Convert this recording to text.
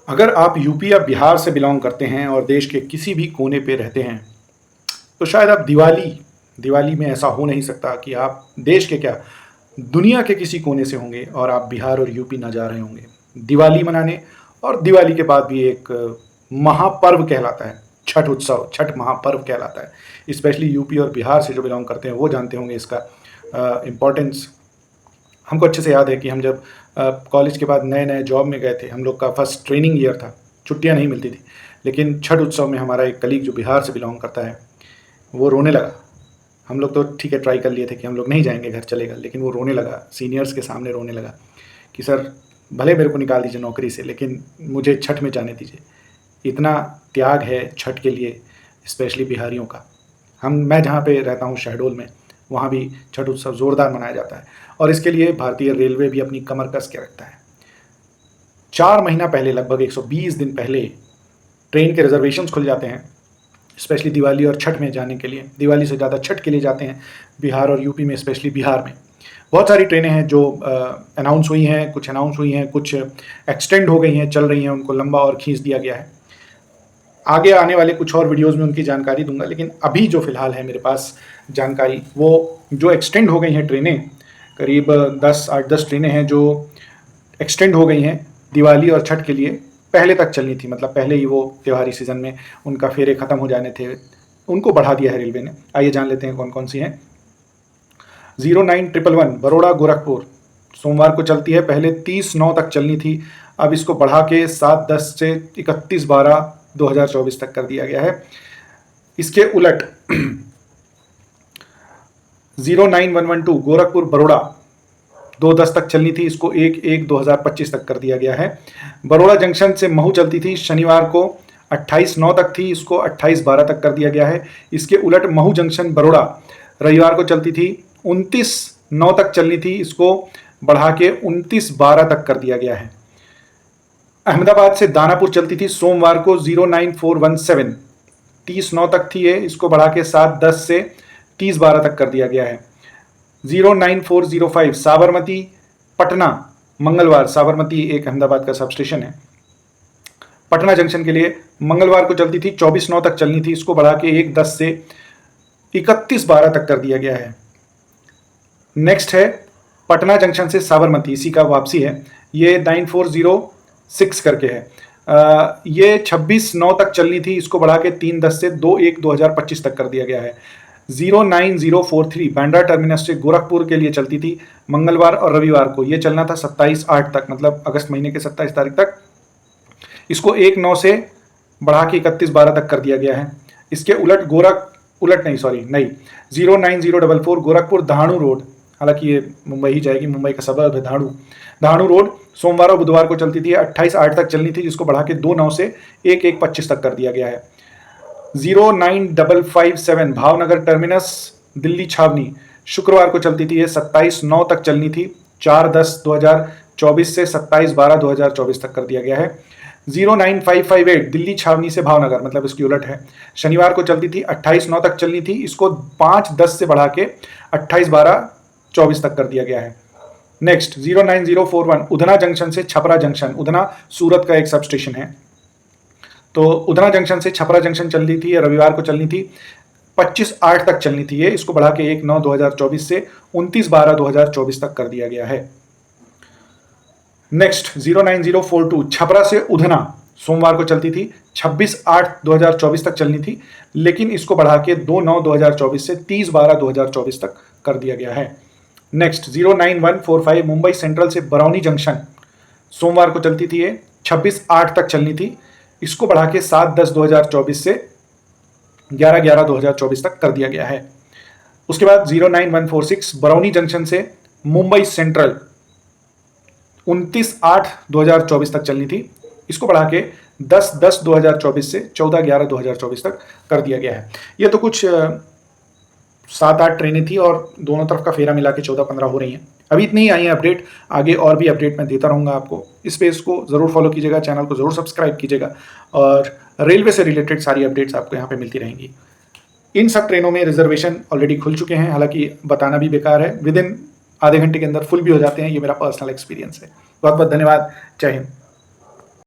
अगर आप यूपी या बिहार से बिलोंग करते हैं और देश के किसी भी कोने पे रहते हैं, तो शायद आप दिवाली में ऐसा हो नहीं सकता कि आप देश के क्या, दुनिया के किसी कोने से होंगे और आप बिहार और यूपी ना जा रहे होंगे दिवाली मनाने। और दिवाली के बाद भी एक महापर्व कहलाता है, छठ उत्सव, छठ महापर्व कहलाता है। स्पेशली यूपी और बिहार से जो बिलोंग करते हैं वो जानते होंगे इसका इम्पोर्टेंस। हमको अच्छे से याद है कि हम जब कॉलेज के बाद नए नए जॉब में गए थे, हम लोग का फर्स्ट ट्रेनिंग ईयर था, छुट्टियां नहीं मिलती थी। लेकिन छठ उत्सव में हमारा एक कलीग जो बिहार से बिलोंग करता है, वो रोने लगा। हम लोग तो ठीक है, ट्राई कर लिए थे कि हम लोग नहीं जाएंगे, घर चलेगा, लेकिन वो रोने लगा, सीनियर्स के सामने रोने लगा कि सर भले मेरे को निकाल दीजिए नौकरी से, लेकिन मुझे छठ में जाने दीजिए। इतना त्याग है छठ के लिए, स्पेशली बिहारियों का। मैं जहाँ पे रहता हूँ शहडोल में, वहाँ भी छठ उत्सव ज़ोरदार मनाया जाता है और इसके लिए भारतीय रेलवे भी अपनी कमर कस के रखता है। 4 महीना पहले, लगभग 120 दिन पहले ट्रेन के रिजर्वेशंस खुल जाते हैं, स्पेशली दिवाली और छठ में जाने के लिए। दिवाली से ज़्यादा छठ के लिए जाते हैं बिहार और यूपी में, स्पेशली बिहार में। बहुत सारी ट्रेनें हैं जो अनाउंस हुई हैं, कुछ अनाउंस हुई हैं, कुछ एक्सटेंड हो गई हैं, चल रही हैं, उनको लंबा और खींच दिया गया है। आगे आने वाले कुछ और वीडियोस में उनकी जानकारी दूंगा, लेकिन अभी जो फ़िलहाल है मेरे पास जानकारी, वो जो एक्सटेंड हो गई हैं ट्रेनें, करीब 8-10 ट्रेनें हैं जो एक्सटेंड हो गई हैं दिवाली और छठ के लिए। पहले तक चलनी थी, मतलब पहले ही वो त्योहारी सीज़न में उनका फेरे ख़त्म हो जाने थे, उनको बढ़ा दिया है रेलवे ने। आइए जान लेते हैं कौन कौन सी हैं। 0911 बरोड़ा गोरखपुर सोमवार को चलती है। पहले 30/9 तक चलनी थी, अब इसको बढ़ा के 7/10 से 31/12/2024 तक कर दिया गया है। इसके उलट 09112 गोरखपुर बरोड़ा 2/10 तक चलनी थी, इसको 1/1/2025 तक कर दिया गया है। बरोड़ा जंक्शन से महू चलती थी, शनिवार को 28/9 तक थी, इसको 28/12 तक कर दिया गया है। इसके उलट महू जंक्शन बरोड़ा रविवार को चलती थी, 29/9 तक चलनी थी, इसको बढ़ा के 29/12 तक कर दिया गया है। अहमदाबाद से दानापुर चलती थी सोमवार को 09417, 30/9 तक थी ये, इसको बढ़ा के 7/10 से 30/12 तक कर दिया गया है। 09405 साबरमती पटना मंगलवार, साबरमती एक अहमदाबाद का सब स्टेशन है, पटना जंक्शन के लिए मंगलवार को चलती थी, 24/9 तक चलनी थी, इसको बढ़ा के 1/10 से 31/12 तक कर दिया गया है। नेक्स्ट है पटना जंक्शन से साबरमती, इसी का वापसी है, ये 9406 करके है। ये 26/9 तक चलनी थी, इसको बढ़ा के 3/10 से 2/1/2025 तक कर दिया गया है। 09043 बांद्रा टर्मिनस से गोरखपुर के लिए चलती थी मंगलवार और रविवार को, ये चलना था 27/8 तक, मतलब अगस्त महीने के 27 तारीख तक, इसको 1/9 से बढ़ा के 31/12 तक कर दिया गया है। इसके उलट 09044 गोरखपुर दहाड़ू रोड, हालांकि ये मुंबई ही जाएगी, मुंबई का सबर्ब है दहाड़ू रोड, सोमवार और बुधवार को चलती थी, 28/8 तक चलनी थी, जिसको बढ़ा के 2/9 से 1/1/25 तक कर दिया गया है। 09557 भावनगर टर्मिनस दिल्ली छावनी शुक्रवार को चलती थी, ये 27/9 तक चलनी थी, 4/10/2024 से 27/12/2024 तक कर दिया गया है। 09558 दिल्ली छावनी से भावनगर, मतलब इसकी उलट है, शनिवार को चलती थी, 28/9 तक चलनी थी, इसको 5/10 से बढ़ा के 28/12/24 तक कर दिया गया है। नेक्स्ट 09041 उधना जंक्शन से छपरा जंक्शन, उधना सूरत का एक सब स्टेशन है, तो उधना जंक्शन से छपरा जंक्शन चलनी थी, रविवार को चलनी थी, 25/8 तक चलनी थी ये, इसको बढ़ा के 1/9/2024 से 29/12/2024 तक कर दिया गया है। नेक्स्ट 09042 छपरा से उधना सोमवार को चलती थी, 26/8/2024 तक चलनी थी, लेकिन इसको बढ़ा के 2/9/2024 से 30/12/2024 तक कर दिया गया है। नेक्स्ट 09145 मुंबई सेंट्रल से बरौनी जंक्शन सोमवार को चलती थी, ये 26/8 तक चलनी थी, इसको बढ़ा के 7/10/2024 से 11/11/2024 तक कर दिया गया है। उसके बाद 09146 बरौनी जंक्शन से मुंबई सेंट्रल 29/8/2024 तक चलनी थी, इसको बढ़ा के 10/10/2024 से 14/11/2024 तक कर दिया गया है। ये तो कुछ 7-8 ट्रेनें थी और दोनों तरफ का फेरा मिला के 14-15 हो रही हैं। अभी इतनी ही आई है अपडेट, आगे और भी अपडेट मैं देता रहूँगा आपको। इस पेज को ज़रूर फॉलो कीजिएगा, चैनल को ज़रूर सब्सक्राइब कीजिएगा और रेलवे से रिलेटेड सारी अपडेट्स आपको यहाँ पे मिलती रहेंगी। इन सब ट्रेनों में रिजर्वेशन ऑलरेडी खुल चुके हैं, हालांकि बताना भी बेकार है, विदिन आधे घंटे के अंदर फुल भी हो जाते हैं, ये मेरा पर्सनल एक्सपीरियंस है। बहुत बहुत धन्यवाद, जय हिंद।